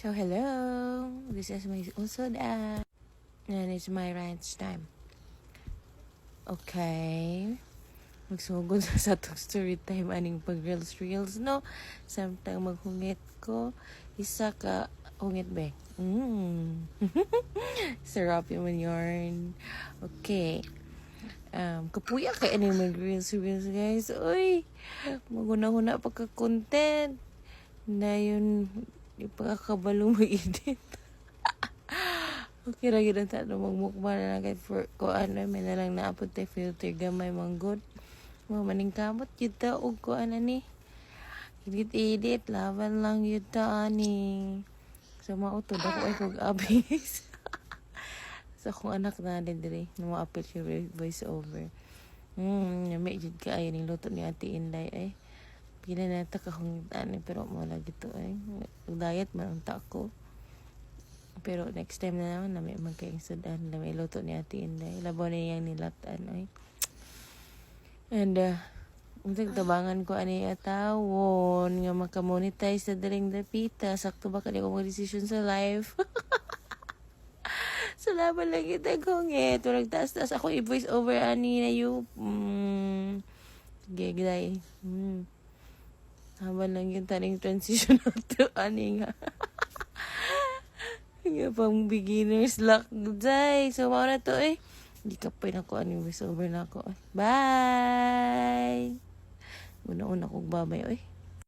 So, hello. This is my usod and it's my ranch time. Okay. Magsugod sa atong story time aning pag reels, no? Samtang maghungit ko, isa ka hungit be. Sarap yung yarn. Okay. Kapuya kay ani mag reels guys. Uy, maguna-huna pagka-content. Na yun, di pa kakabalo mag-edit. Okay, lagi na tayo magmukbang na lang for ko ano, may na lang naapot tayo filter gamay manggod. Maning kamot yun ta, og ko ano ni. Edit, laban lang yun ta ani. Sa mautod ako ay kog abis. Sa akong anak na din diri, na ma-appeal siya voice over. May jud ka ay ning luto ni Ate Inday ay. Pila na ta kahong pero wala dito ay. Diet man unta ko. Pero next time na naman na may magkaingsudan na may luto ni Ate Inday. Labaw na yang nilatan ay. And untag tabangan ko ani atawon nga makamonetize sa daling dapita. Sakto ba kani akong decision sa life? Salamat lang kita kong turag taas ako i-voice over ani na you. Gegday. Habang lang yung taning transition to ani nga. Nga pang beginners luck day. So, mauna to eh. Hindi ka pa na ko ani voice over na ako. Bye! Una-una kong babay eh.